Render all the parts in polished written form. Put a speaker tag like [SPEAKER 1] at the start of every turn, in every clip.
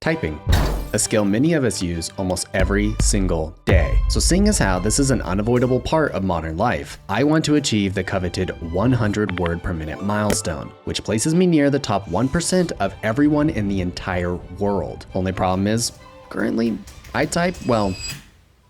[SPEAKER 1] Typing, a skill many of us use almost every single day. So seeing as how this is an unavoidable part of modern life, I want to achieve the coveted 100 word per minute milestone, which places me near the top 1% of everyone in the entire world. Only problem is, currently, I type, well,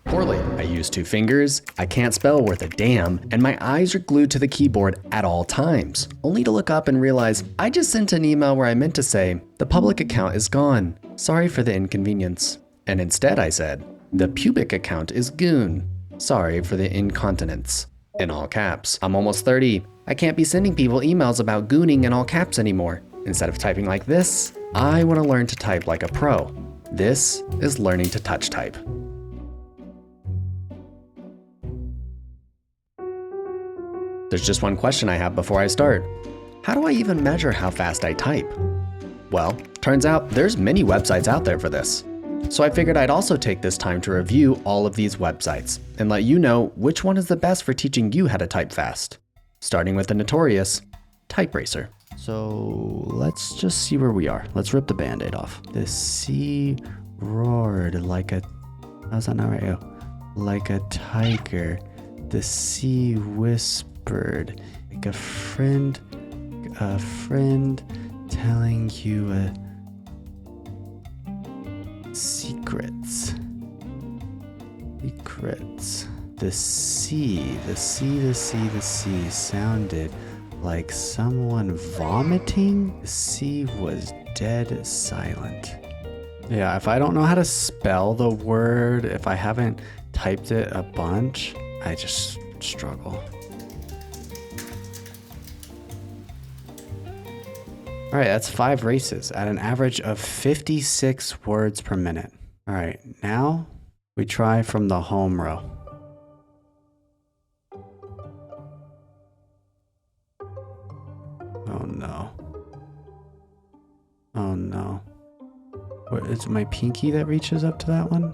[SPEAKER 1] poorly. I use 2 fingers, I can't spell worth a damn, and my eyes are glued to the keyboard at all times, only to look up and realize I just sent an email where I meant to say, the public account is gone. Sorry for the inconvenience. And instead I said, the pubic account is goon. Sorry for the incontinence. In all caps. I'm almost 30. I can't be sending people emails about gooning in all caps anymore. Instead of typing like this, I want to learn to type like a pro. This is learning to touch type. There's just one question I have before I start. How do I even measure how fast I type? Well, turns out there's many websites out there for this. So I figured I'd also take this time to review all of these websites and let you know which one is the best for teaching you how to type fast. Starting with the notorious TypeRacer. So let's just see where we are. Let's rip the band-aid off. The sea roared like a, how's that not right? Like a tiger. The sea whispered like a friend telling you secrets. The sea sounded like someone vomiting. The sea was dead silent. Yeah, if I don't know how to spell the word, if I haven't typed it a bunch, I just struggle. All right, that's 5 races at an average of 56 words per minute. All right, now we try from the home row. Oh no. Oh no. What, is it my pinky that reaches up to that one?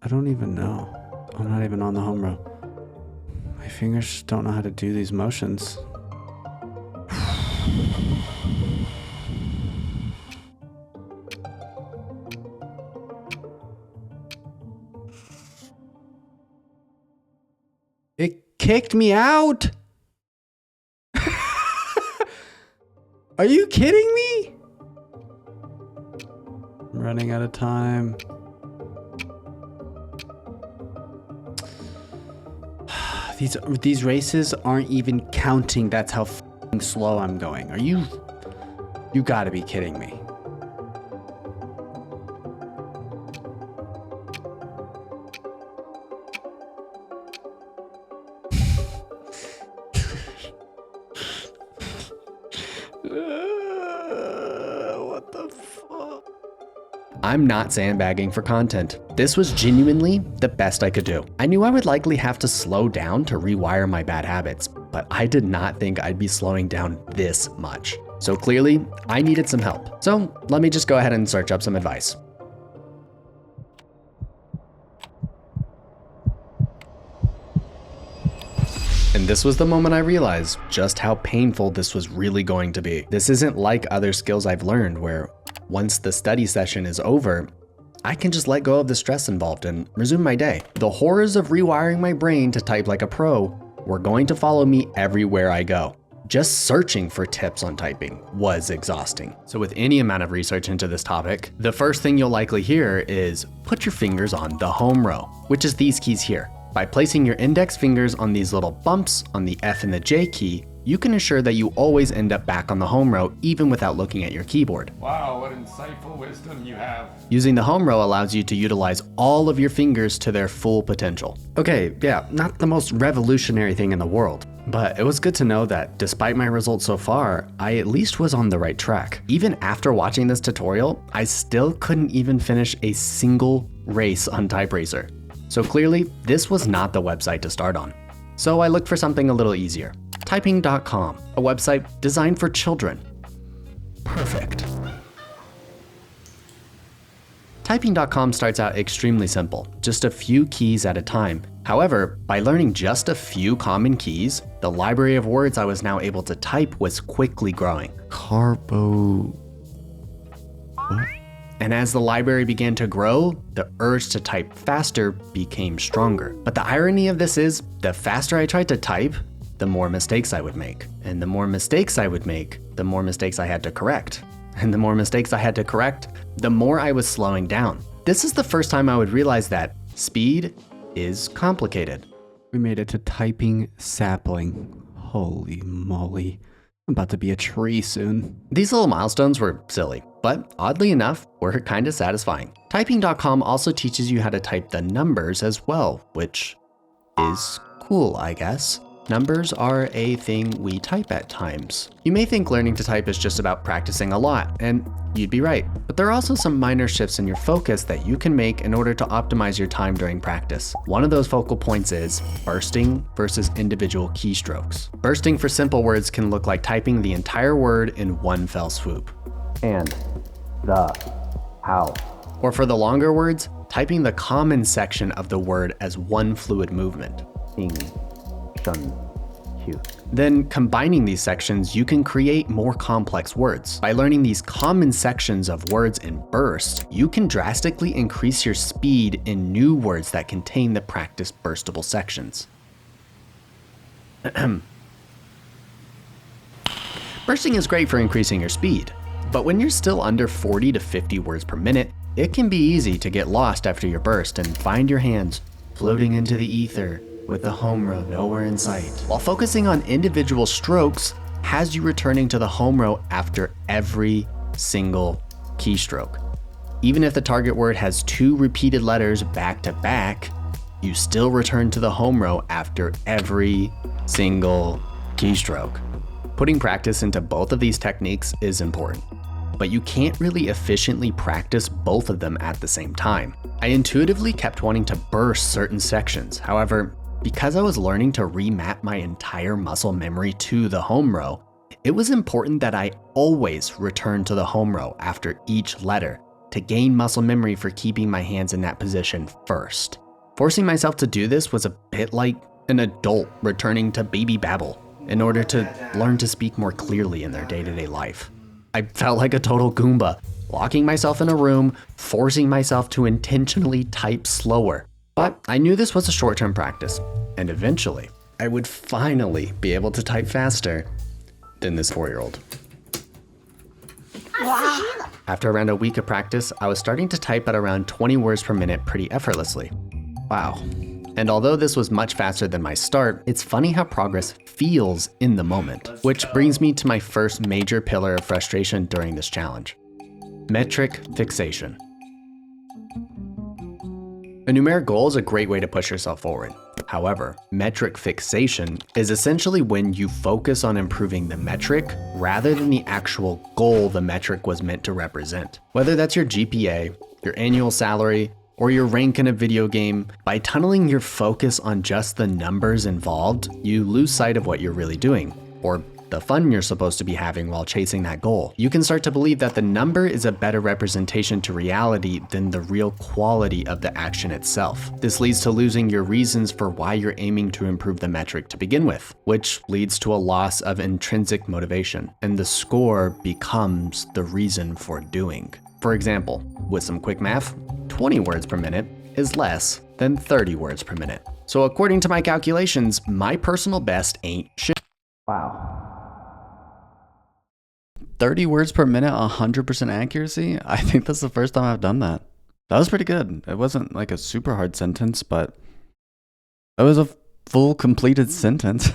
[SPEAKER 1] I don't even know. I'm not even on the home row. My fingers just don't know how to do these motions. It kicked me out. Are you kidding me? I'm running out of time. These races aren't even counting. That's how slow I'm going. Are you gotta be kidding me. What the fuck? I'm not sandbagging for content. This was genuinely the best I could do. I knew I would likely have to slow down to rewire my bad habits, but I did not think I'd be slowing down this much. So clearly, I needed some help. So let me just go ahead and search up some advice. And this was the moment I realized just how painful this was really going to be. This isn't like other skills I've learned where once the study session is over, I can just let go of the stress involved and resume my day. The horrors of rewiring my brain to type like a pro were going to follow me everywhere I go. Just searching for tips on typing was exhausting. So with any amount of research into this topic, the first thing you'll likely hear is put your fingers on the home row, which is these keys here. By placing your index fingers on these little bumps on the F and the J key, you can ensure that you always end up back on the home row even without looking at your keyboard.
[SPEAKER 2] Wow, what insightful wisdom you have.
[SPEAKER 1] Using the home row allows you to utilize all of your fingers to their full potential. Okay, yeah, not the most revolutionary thing in the world, but it was good to know that despite my results so far, I at least was on the right track. Even after watching this tutorial, I still couldn't even finish a single race on TypeRacer. So clearly, this was not the website to start on. So I looked for something a little easier. Typing.com, a website designed for children. Perfect. Typing.com starts out extremely simple, just a few keys at a time. However, by learning just a few common keys, the library of words I was now able to type was quickly growing. And as the library began to grow, the urge to type faster became stronger. But the irony of this is, the faster I tried to type, the more mistakes I would make. And the more mistakes I would make, the more mistakes I had to correct. And the more mistakes I had to correct, the more I was slowing down. This is the first time I would realize that speed is complicated.
[SPEAKER 3] We made it to typing sapling. Holy moly. I'm about to be a tree soon.
[SPEAKER 1] These little milestones were silly, but oddly enough, were kind of satisfying. Typing.com also teaches you how to type the numbers as well, which is cool, I guess. Numbers are a thing we type at times. You may think learning to type is just about practicing a lot, and you'd be right. But there are also some minor shifts in your focus that you can make in order to optimize your time during practice. One of those focal points is bursting versus individual keystrokes. Bursting for simple words can look like typing the entire word in one fell swoop. And, the, how. Or for the longer words, typing the common section of the word as one fluid movement. Ing. Then combining these sections, you can create more complex words. By learning these common sections of words in bursts, you can drastically increase your speed in new words that contain the practice burstable sections. Bursting is great for increasing your speed, but when you're still under 40 to 50 words per minute, it can be easy to get lost after your burst and find your hands floating into the ether with the home row nowhere in sight. While focusing on individual strokes has you returning to the home row after every single keystroke. Even if the target word has 2 repeated letters back to back, you still return to the home row after every single keystroke. Putting practice into both of these techniques is important, but you can't really efficiently practice both of them at the same time. I intuitively kept wanting to burst certain sections. However, because I was learning to remap my entire muscle memory to the home row, it was important that I always return to the home row after each letter to gain muscle memory for keeping my hands in that position first. Forcing myself to do this was a bit like an adult returning to baby babble in order to learn to speak more clearly in their day-to-day life. I felt like a total Goomba, locking myself in a room, forcing myself to intentionally type slower. But I knew this was a short-term practice, and eventually, I would finally be able to type faster than this 4-year-old. After around a week of practice, I was starting to type at around 20 words per minute pretty effortlessly. Wow. And although this was much faster than my start, it's funny how progress feels in the moment. Which brings me to my first major pillar of frustration during this challenge: metric fixation. A numeric goal is a great way to push yourself forward. However, metric fixation is essentially when you focus on improving the metric rather than the actual goal the metric was meant to represent. Whether that's your GPA, your annual salary, or your rank in a video game, by tunneling your focus on just the numbers involved, you lose sight of what you're really doing, or the fun you're supposed to be having while chasing that goal. You can start to believe that the number is a better representation to reality than the real quality of the action itself. This leads to losing your reasons for why you're aiming to improve the metric to begin with, which leads to a loss of intrinsic motivation, and the score becomes the reason for doing. For example, with some quick math, 20 words per minute is less than 30 words per minute. So according to my calculations, my personal best ain't shit. Wow.
[SPEAKER 3] 30 words per minute, 100% accuracy? I think that's the first time I've done that. That was pretty good. It wasn't like a super hard sentence, but it was a full completed sentence.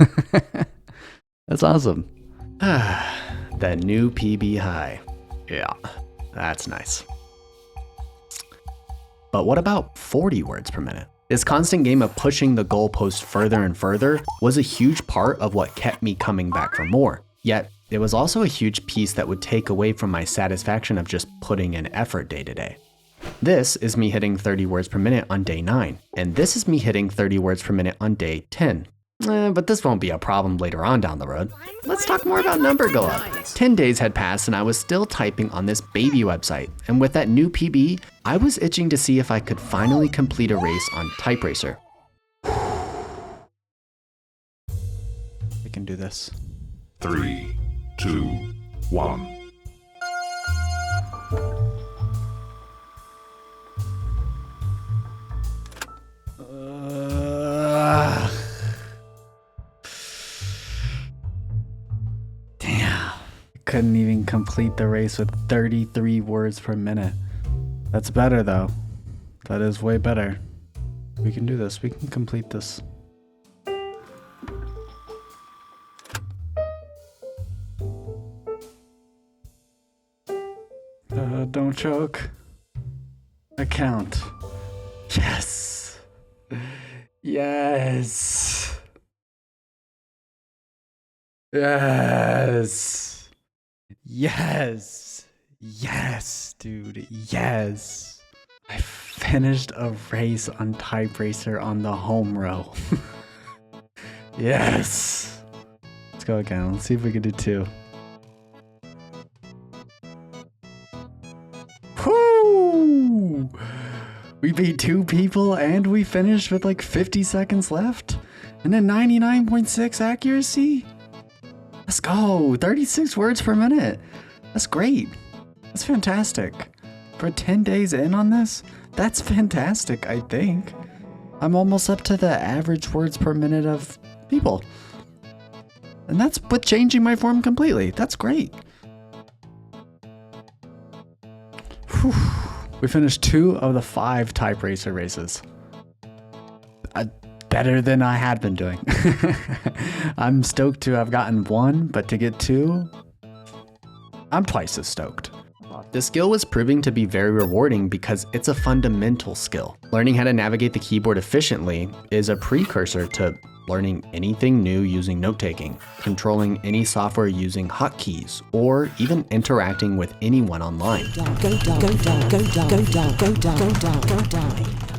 [SPEAKER 3] That's awesome.
[SPEAKER 1] The new PB high. Yeah, that's nice. But what about 40 words per minute? This constant game of pushing the goalpost further and further was a huge part of what kept me coming back for more. Yet, it was also a huge piece that would take away from my satisfaction of just putting in effort day to day. This is me hitting 30 words per minute on day 9, and this is me hitting 30 words per minute on day 10. But this won't be a problem later on down the road. Let's talk more about number go up. 10 days had passed and I was still typing on this baby website, and with that new PB, I was itching to see if I could finally complete a race on TypeRacer.
[SPEAKER 3] We can do this.
[SPEAKER 4] 3, 2, 1.
[SPEAKER 3] couldn't even complete the race with 33 words per minute. That's better though. That is way better. We can do this. We can complete this. Don't choke. Account. Yes. Yes. Yes. Yes. Yes, dude. Yes. I finished a race on Type Racer on the home row. Yes. Let's go again. Let's see if we can do 2. Woo! We beat 2 people and we finished with like 50 seconds left. And then 99.6 accuracy. Let's go. 36 words per minute. That's great. That's fantastic. For 10 days in on this, that's fantastic, I think. I'm almost up to the average words per minute of people. And that's with changing my form completely. That's great. Whew. We finished 2 of the 5 Type Racer races. Better than I had been doing. I'm stoked to have gotten 1, but to get 2, I'm twice as stoked.
[SPEAKER 1] The skill was proving to be very rewarding because it's a fundamental skill. Learning how to navigate the keyboard efficiently is a precursor to learning anything new using note-taking, controlling any software using hotkeys, or even interacting with anyone online.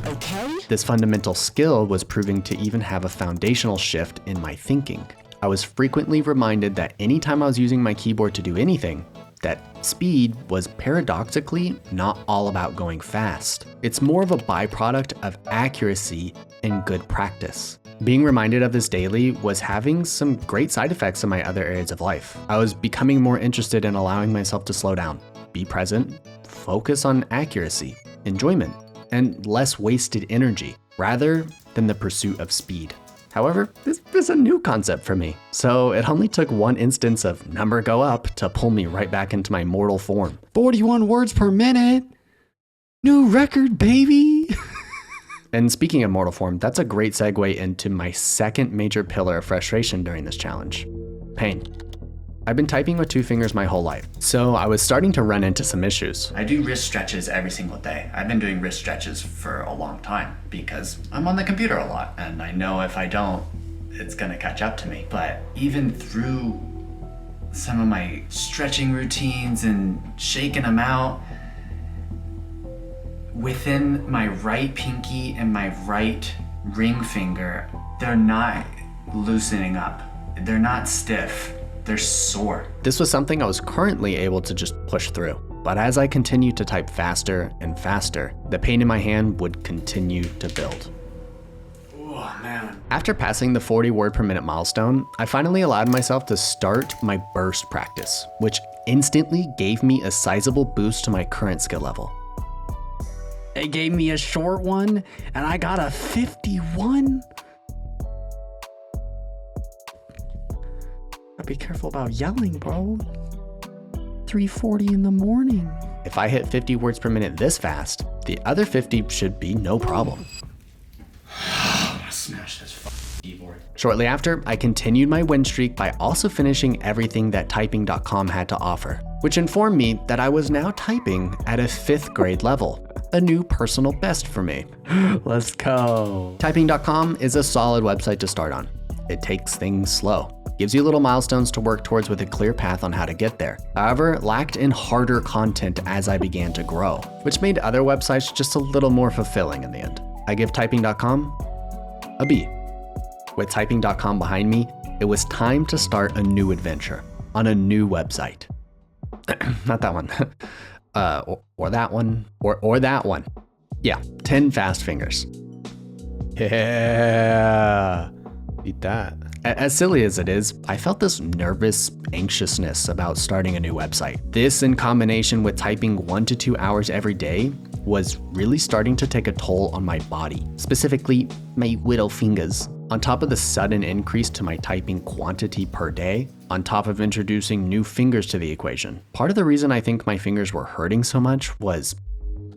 [SPEAKER 4] Okay?
[SPEAKER 1] This fundamental skill was proving to even have a foundational shift in my thinking. I was frequently reminded that anytime I was using my keyboard to do anything, that speed was paradoxically not all about going fast. It's more of a byproduct of accuracy and good practice. Being reminded of this daily was having some great side effects in my other areas of life. I was becoming more interested in allowing myself to slow down, be present, focus on accuracy, enjoyment, and less wasted energy, rather than the pursuit of speed. However, this is a new concept for me, so it only took one instance of number go up to pull me right back into my mortal form.
[SPEAKER 3] 41 words per minute. New record, baby.
[SPEAKER 1] And speaking of mortal form, that's a great segue into my second major pillar of frustration during this challenge: pain. I've been typing with 2 fingers my whole life, so I was starting to run into some issues.
[SPEAKER 3] I do wrist stretches every single day. I've been doing wrist stretches for a long time because I'm on the computer a lot, and I know if I don't, it's gonna catch up to me. But even through some of my stretching routines and shaking them out, within my right pinky and my right ring finger, they're not loosening up. They're not stiff. They're sore.
[SPEAKER 1] This was something I was currently able to just push through. But as I continued to type faster and faster, the pain in my hand would continue to build.
[SPEAKER 3] Oh man.
[SPEAKER 1] After passing the 40 word per minute milestone, I finally allowed myself to start my burst practice, which instantly gave me a sizable boost to my current skill level.
[SPEAKER 3] It gave me a short one, and I got a 51. Be careful about yelling, bro. 3:40 in the morning.
[SPEAKER 1] If I hit 50 words per minute this fast, the other 50 should be no problem.
[SPEAKER 3] Smash this keyboard.
[SPEAKER 1] Shortly after, I continued my win streak by also finishing everything that typing.com had to offer, which informed me that I was now typing at a 5th grade level, a new personal best for me.
[SPEAKER 3] Let's go.
[SPEAKER 1] Typing.com is a solid website to start on. It takes things slow, gives you little milestones to work towards with a clear path on how to get there. However, it lacked in harder content as I began to grow, which made other websites just a little more fulfilling in the end. I give Typing.com a B. With Typing.com behind me, it was time to start a new adventure on a new website. Not that one. Or that one, or that one. Yeah, 10 fast fingers. Yeah, beat that. As silly as it is, I felt this nervous anxiousness about starting a new website. This, in combination with typing 1 to 2 hours every day, was really starting to take a toll on my body, specifically my little fingers. On top of the sudden increase to my typing quantity per day, on top of introducing new fingers to the equation, part of the reason I think my fingers were hurting so much was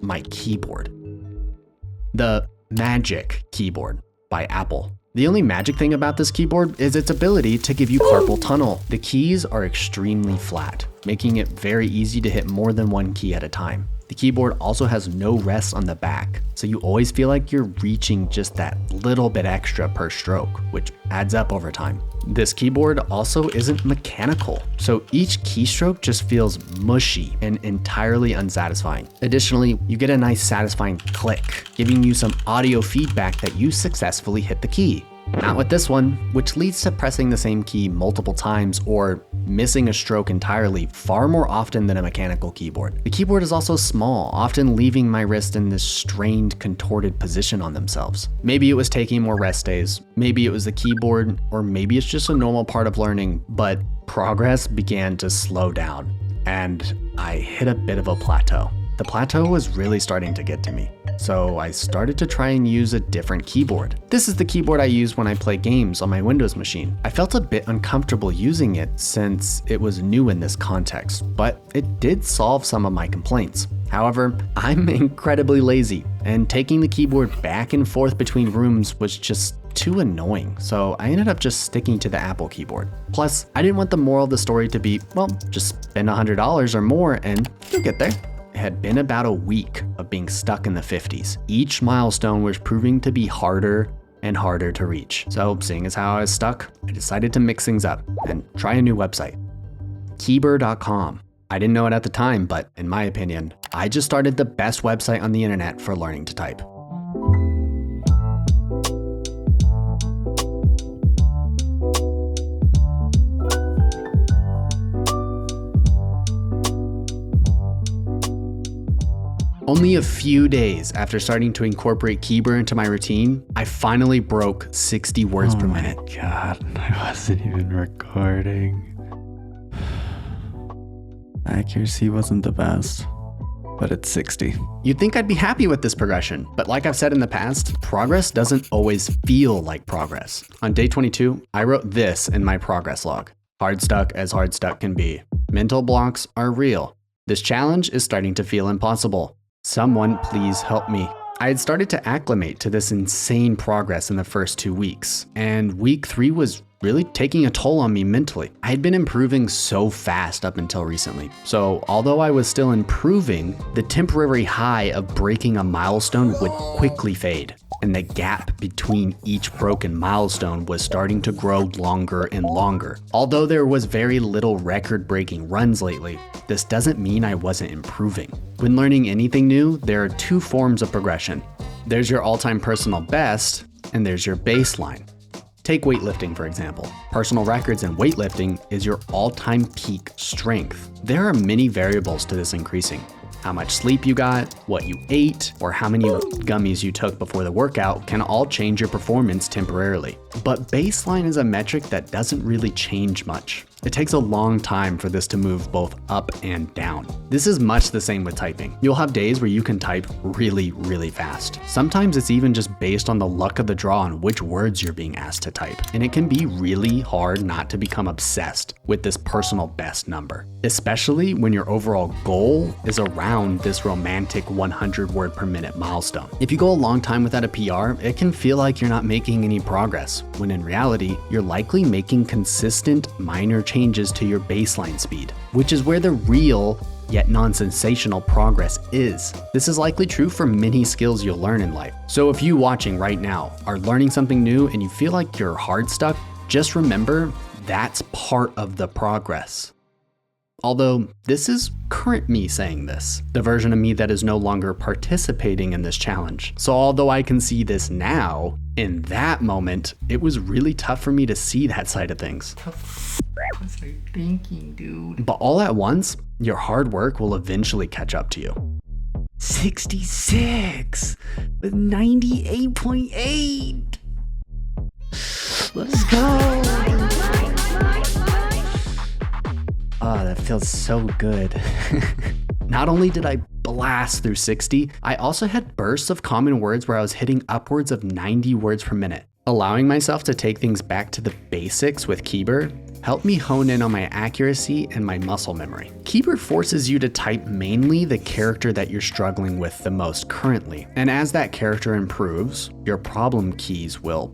[SPEAKER 1] my keyboard. The Magic Keyboard by Apple. The only magic thing about this keyboard is its ability to give you carpal tunnel. The keys are extremely flat, making it very easy to hit more than one key at a time. The keyboard also has no rest on the back, so you always feel like you're reaching just that little bit extra per stroke, which adds up over time. This keyboard also isn't mechanical, so each keystroke just feels mushy and entirely unsatisfying. Additionally, you get a nice satisfying click, giving you some audio feedback that you successfully hit the key. Not with this one, which leads to pressing the same key multiple times or missing a stroke entirely far more often than a mechanical keyboard. The keyboard is also small, often leaving my wrist in this strained, contorted position on themselves. Maybe it was taking more rest days, maybe it was the keyboard, or maybe it's just a normal part of learning, but progress began to slow down, and I hit a bit of a plateau. The plateau was really starting to get to me, so I started to try and use a different keyboard. This is the keyboard I use when I play games on my Windows machine. I felt a bit uncomfortable using it since it was new in this context, but it did solve some of my complaints. However, I'm incredibly lazy, and taking the keyboard back and forth between rooms was just too annoying, so I ended up just sticking to the Apple keyboard. Plus, I didn't want the moral of the story to be, well, just spend $100 or more and you'll get there. It had been about a week of being stuck in the 50s. Each milestone was proving to be harder and harder to reach. So seeing as how I was stuck, I decided to mix things up and try a new website. Keeber.com. I didn't know it at the time, but in my opinion, I just started the best website on the internet for learning to type. Only a few days after starting to incorporate Keeber into my routine, I finally broke 60 words per minute.
[SPEAKER 3] Oh my God, I wasn't even recording. Accuracy wasn't the best, but it's 60.
[SPEAKER 1] You'd think I'd be happy with this progression, but like I've said in the past, progress doesn't always feel like progress. On day 22, I wrote this in my progress log. Hard stuck as hard stuck can be. Mental blocks are real. This challenge is starting to feel impossible. Someone please help me. I had started to acclimate to this insane progress in the first 2 weeks, and week 3 was really taking a toll on me mentally. I had been improving so fast up until recently. So although I was still improving, the temporary high of breaking a milestone would quickly fade, and the gap between each broken milestone was starting to grow longer and longer. Although there was very little record-breaking runs lately, this doesn't mean I wasn't improving. When learning anything new, there are 2 forms of progression. There's your all-time personal best, and there's your baseline. Take weightlifting, for example. Personal records in weightlifting is your all-time peak strength. There are many variables to this increasing. How much sleep you got, what you ate, or how many gummies you took before the workout can all change your performance temporarily. But baseline is a metric that doesn't really change much. It takes a long time for this to move both up and down. This is much the same with typing. You'll have days where you can type really, really fast. Sometimes it's even just based on the luck of the draw on which words you're being asked to type. And it can be really hard not to become obsessed with this personal best number, especially when your overall goal is around this romantic 100 word per minute milestone. If you go a long time without a PR, it can feel like you're not making any progress, when in reality, you're likely making consistent minor changes to your baseline speed, which is where the real yet non-sensational progress is. This is likely true for many skills you'll learn in life. So if you watching right now are learning something new and you feel like you're hard stuck, just remember that's part of the progress. Although this is current me saying this, the version of me that is no longer participating in this challenge. So although I can see this now, in that moment, it was really tough for me to see that side of things.
[SPEAKER 2] What was I thinking, dude?
[SPEAKER 1] But all at once, your hard work will eventually catch up to you. 66 with 98.8. Let's go. Oh, that feels so good. Not only did I blast through 60, I also had bursts of common words where I was hitting upwards of 90 words per minute. Allowing myself to take things back to the basics with Keybird helped me hone in on my accuracy and my muscle memory. Keybird forces you to type mainly the character that you're struggling with the most currently, and as that character improves, your problem keys will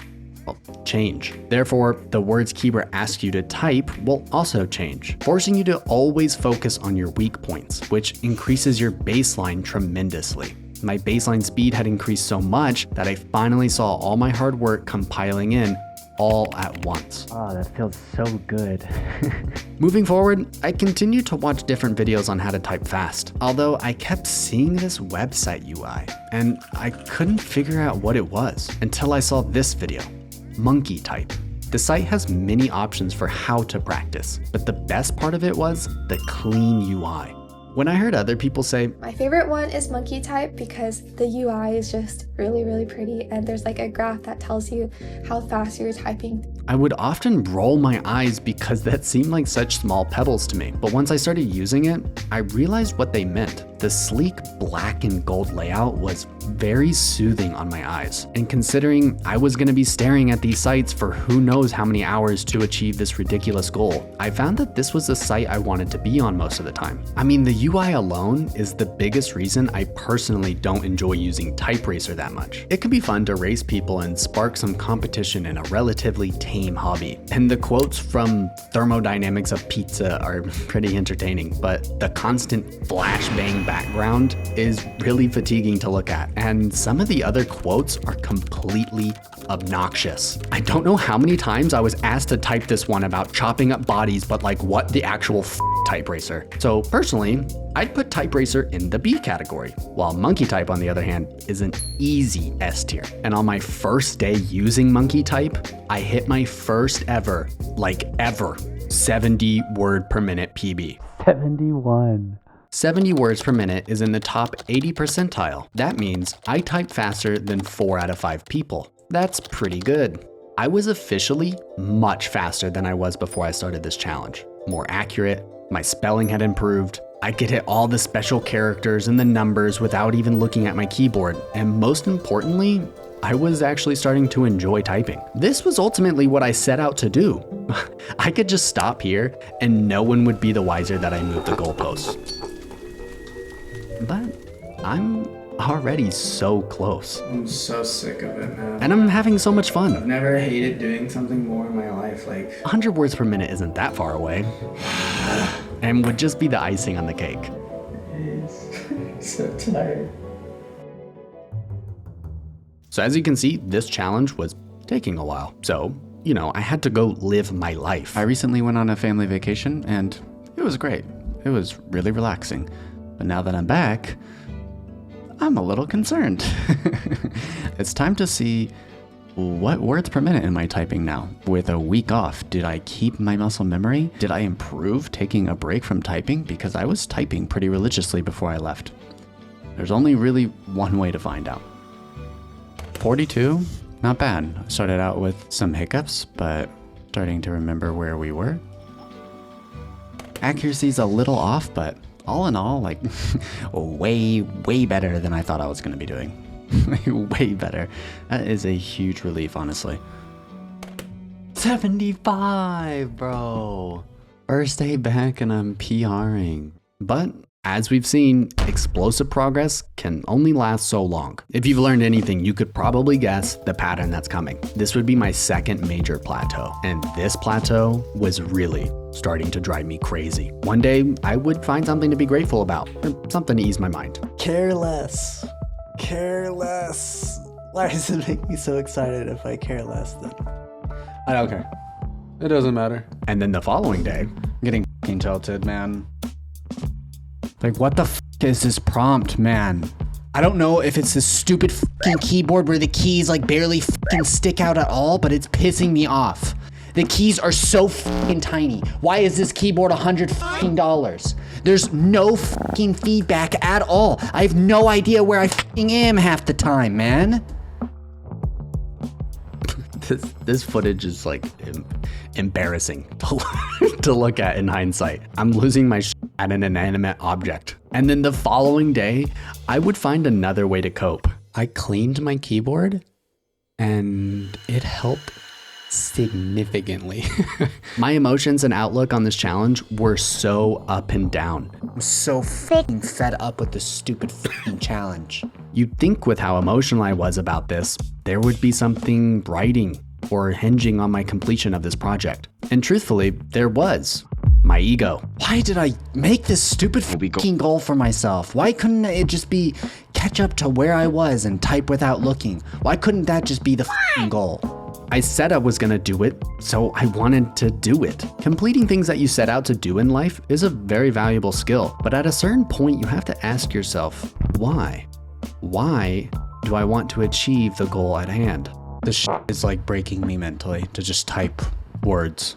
[SPEAKER 1] change. Therefore, the words Keybird asks you to type will also change, forcing you to always focus on your weak points, which increases your baseline tremendously. My baseline speed had increased so much that I finally saw all my hard work compiling in all at once.
[SPEAKER 4] Oh, that feels so good.
[SPEAKER 1] Moving forward, I continued to watch different videos on how to type fast, although I kept seeing this website UI, and I couldn't figure out what it was until I saw this video, Monkey Type. The site has many options for how to practice, but the best part of it was the clean UI. When I heard other people say,
[SPEAKER 5] My favorite one is Monkey Type because the UI is just really, really pretty and there's like a graph that tells you how fast you're typing.
[SPEAKER 1] I would often roll my eyes because that seemed like such small pebbles to me. But once I started using it, I realized what they meant. The sleek black and gold layout was very soothing on my eyes. And considering I was going to be staring at these sites for who knows how many hours to achieve this ridiculous goal, I found that this was the site I wanted to be on most of the time. I mean, the UI alone is the biggest reason I personally don't enjoy using TypeRacer that much. It can be fun to race people and spark some competition in a relatively tame hobby. And the quotes from Thermodynamics of Pizza are pretty entertaining, but the constant flashbang background is really fatiguing to look at. And some of the other quotes are completely obnoxious. I don't know how many times I was asked to type this one about chopping up bodies, but like what the actual TypeRacer. So personally, I'd put TypeRacer in the B category, while Monkey Type on the other hand is an easy S tier. And on my first day using Monkey Type, I hit my first ever 70 word per minute PB.
[SPEAKER 4] 71.
[SPEAKER 1] 70 words per minute is in the top 80 percentile. That means I type faster than 4 out of 5 people. That's pretty good. I was officially much faster than I was before I started this challenge. More accurate, my spelling had improved, I could hit all the special characters and the numbers without even looking at my keyboard, and most importantly, I was actually starting to enjoy typing. This was ultimately what I set out to do. I could just stop here and no one would be the wiser that I moved the goalposts. But I'm already so close.
[SPEAKER 2] I'm so sick of it, man.
[SPEAKER 1] And I'm having so much fun.
[SPEAKER 2] I've never hated doing something more in my life.
[SPEAKER 1] 100 words per minute isn't that far away. And would just be the icing on the cake.
[SPEAKER 2] So tired.
[SPEAKER 1] So as you can see, this challenge was taking a while. So, I had to go live my life.
[SPEAKER 3] I recently went on a family vacation and it was great. It was really relaxing. But now that I'm back, I'm a little concerned. It's time to see what words per minute am I typing now? With a week off, did I keep my muscle memory? Did I improve taking a break from typing? Because I was typing pretty religiously before I left. There's only really one way to find out. 42, not bad. I started out with some hiccups, but starting to remember where we were. Accuracy's a little off, but all in all, way better than I thought I was going to be doing. Way better. That is a huge relief, honestly. 75, bro. First day back and I'm PRing. But as we've seen, explosive progress can only last so long. If you've learned anything, you could probably guess the pattern that's coming. This would be my second major plateau, and this plateau was really starting to drive me crazy. One day, I would find something to be grateful about, or something to ease my mind.
[SPEAKER 6] Careless. Why does it make me so excited if I care less then?
[SPEAKER 3] I don't care. It doesn't matter.
[SPEAKER 1] And then the following day,
[SPEAKER 3] I'm getting f***ing tilted, man. What the f*** is this prompt, man?
[SPEAKER 7] I don't know if it's this stupid fucking keyboard where the keys barely fucking stick out at all, but it's pissing me off. The keys are so fucking tiny. Why is this keyboard $100? There's no fucking feedback at all. I have no idea where I fucking am half the time, man.
[SPEAKER 1] this footage is embarrassing to look at in hindsight. I'm losing my shit at an inanimate object. And then the following day, I would find another way to cope. I cleaned my keyboard and it helped significantly. My emotions and outlook on this challenge were so up and down.
[SPEAKER 7] I'm so f***ing fed up with this stupid f***ing challenge.
[SPEAKER 1] You'd think with how emotional I was about this, there would be something writing or hinging on my completion of this project. And truthfully, there was. My ego.
[SPEAKER 7] Why did I make this stupid f***ing goal for myself? Why couldn't it just be catch up to where I was and type without looking? Why couldn't that just be the f***ing goal?
[SPEAKER 1] I said I was gonna do it, so I wanted to do it. Completing things that you set out to do in life is a very valuable skill, but at a certain point you have to ask yourself, why? Why do I want to achieve the goal at hand?
[SPEAKER 7] This shit is like breaking me mentally to just type words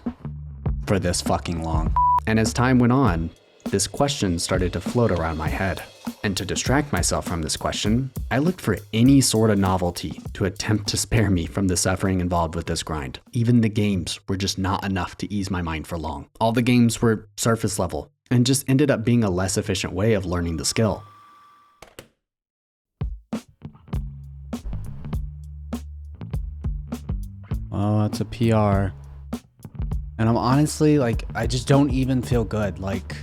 [SPEAKER 7] for this fucking long.
[SPEAKER 1] And as time went on, this question started to float around my head. And to distract myself from this question, I looked for any sort of novelty to attempt to spare me from the suffering involved with this grind. Even the games were just not enough to ease my mind for long. All the games were surface level and just ended up being a less efficient way of learning the skill.
[SPEAKER 7] Oh, it's a PR. And I'm honestly, like, I just don't even feel good. Like,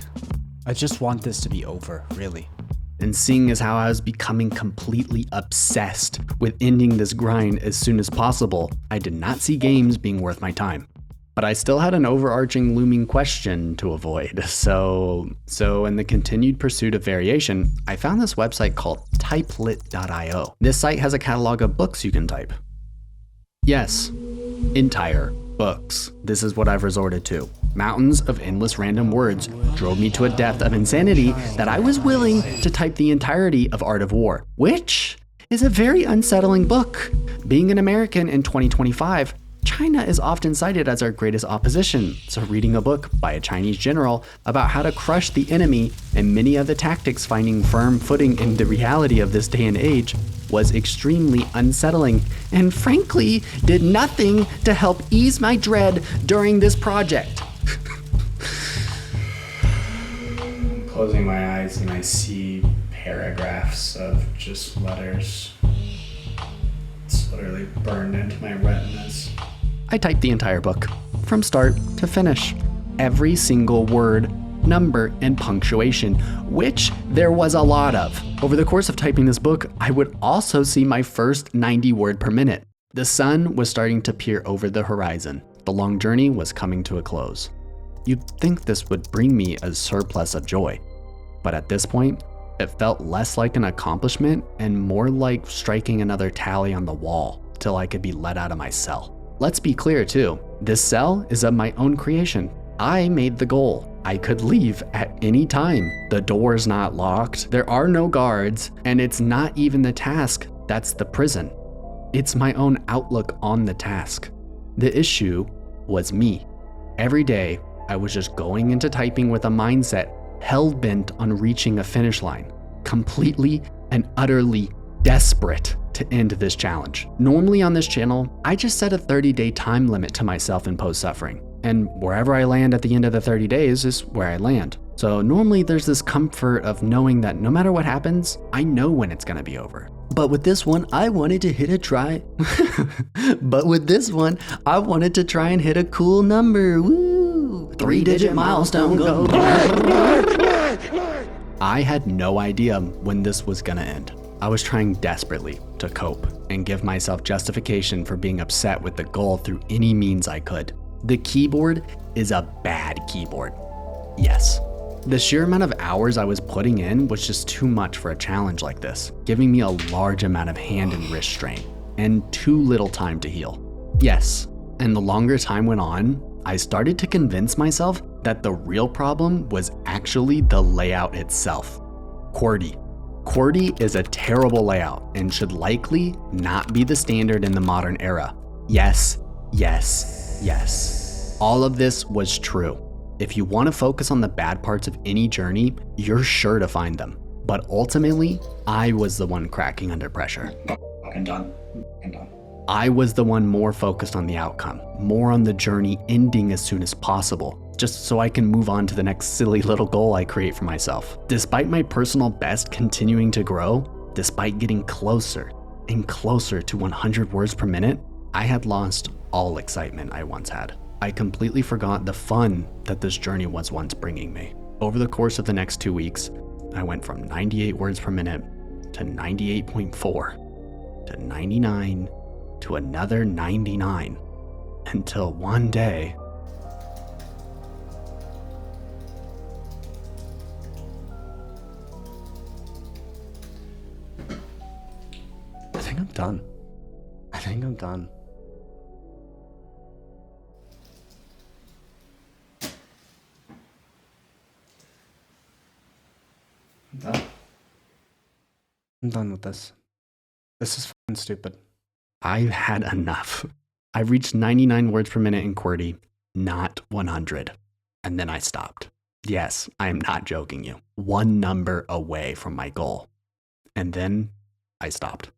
[SPEAKER 7] I just want this to be over, really.
[SPEAKER 1] And seeing as how I was becoming completely obsessed with ending this grind as soon as possible, I did not see games being worth my time. But I still had an overarching looming question to avoid. So in the continued pursuit of variation, I found this website called typelit.io. This site has a catalog of books you can type. Yes, entire books. This is what I've resorted to. Mountains of endless random words drove me to a depth of insanity that I was willing to type the entirety of Art of War, which is a very unsettling book. Being an American in 2025, China is often cited as our greatest opposition, so reading a book by a Chinese general about how to crush the enemy and many of the tactics finding firm footing in the reality of this day and age was extremely unsettling and frankly did nothing to help ease my dread during this project.
[SPEAKER 2] I'm closing my eyes and I see paragraphs of just letters. It's literally burned into my retinas.
[SPEAKER 1] I typed the entire book, from start to finish. Every single word, number, and punctuation, which there was a lot of. Over the course of typing this book, I would also see my first 90 word per minute. The sun was starting to peer over the horizon. The long journey was coming to a close. You'd think this would bring me a surplus of joy, but at this point, it felt less like an accomplishment and more like striking another tally on the wall till I could be let out of my cell. Let's be clear too, this cell is of my own creation. I made the goal. I could leave at any time. The door's not locked, there are no guards, and it's not even the task that's the prison. It's my own outlook on the task. The issue was me. Every day, I was just going into typing with a mindset hell-bent on reaching a finish line, completely and utterly desperate to end this challenge. Normally on this channel, I just set a 30-day time limit to myself in post-suffering, and wherever I land at the end of the 30 days is where I land. So normally there's this comfort of knowing that no matter what happens, I know when it's gonna be over. But with this one, I wanted to hit a try. But with this one, I wanted to try and hit a cool number. Woo! 3-digit milestone go. I had no idea when this was gonna end. I was trying desperately to cope and give myself justification for being upset with the goal through any means I could. The keyboard is a bad keyboard. Yes. The sheer amount of hours I was putting in was just too much for a challenge like this, giving me a large amount of hand and wrist strain, and too little time to heal. Yes, and the longer time went on, I started to convince myself that the real problem was actually the layout itself. QWERTY. QWERTY is a terrible layout and should likely not be the standard in the modern era. Yes, yes, yes. All of this was true. If you want to focus on the bad parts of any journey, you're sure to find them. But ultimately, I was the one cracking under pressure.
[SPEAKER 2] I'm done.
[SPEAKER 1] I was the one more focused on the outcome, more on the journey ending as soon as possible, just so I can move on to the next silly little goal I create for myself. Despite my personal best continuing to grow, despite getting closer and closer to 100 words per minute, I had lost all excitement I once had. I completely forgot the fun that this journey was once bringing me. Over the course of the next 2 weeks, I went from 98 words per minute to 98.4 to 99 to another 99 until one day, I think I'm done. I think I'm done. I'm done with this. This is fucking stupid. I've had enough. I reached 99 words per minute in QWERTY, not 100. And then I stopped. Yes, I am not joking you. One number away from my goal. And then I stopped.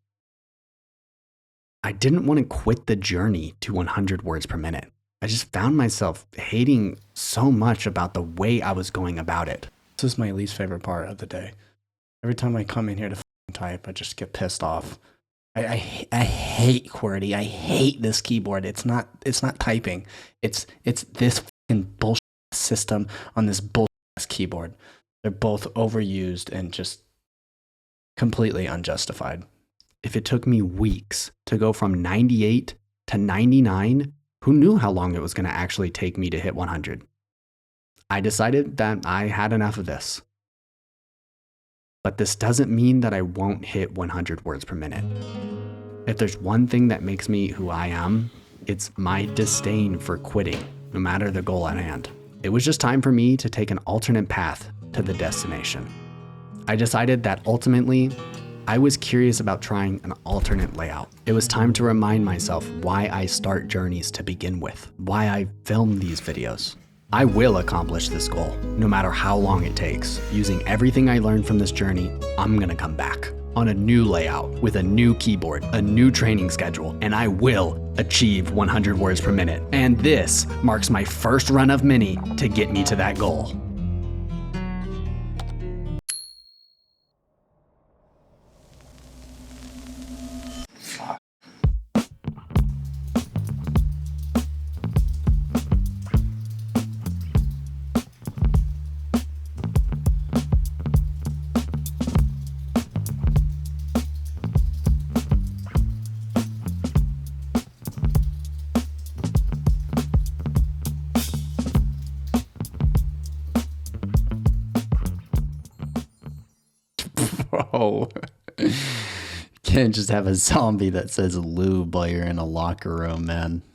[SPEAKER 1] I didn't want to quit the journey to 100 words per minute. I just found myself hating so much about the way I was going about it.
[SPEAKER 2] This is my least favorite part of the day. Every time I come in here to type, I just get pissed off. I hate QWERTY. I hate this keyboard. It's not typing. It's this fucking bullshit system on this bullshit keyboard. They're both overused and just completely unjustified. If it took me weeks to go from 98 to 99, who knew how long it was going to actually take me to hit 100? I decided that I had enough of this. But this doesn't mean that I won't hit 100 words per minute. If there's one thing that makes me who I am, it's my disdain for quitting, no matter the goal at hand. It was just time for me to take an alternate path to the destination. I decided that ultimately, I was curious about trying an alternate layout. It was time to remind myself why I start journeys to begin with, why I film these videos. I will accomplish this goal, no matter how long it takes. Using everything I learned from this journey, I'm gonna come back on a new layout with a new keyboard, a new training schedule, and I will achieve 100 words per minute. And this marks my first run of many to get me to that goal.
[SPEAKER 3] Bro. Can't just have a zombie that says lube while you're in a locker room, man.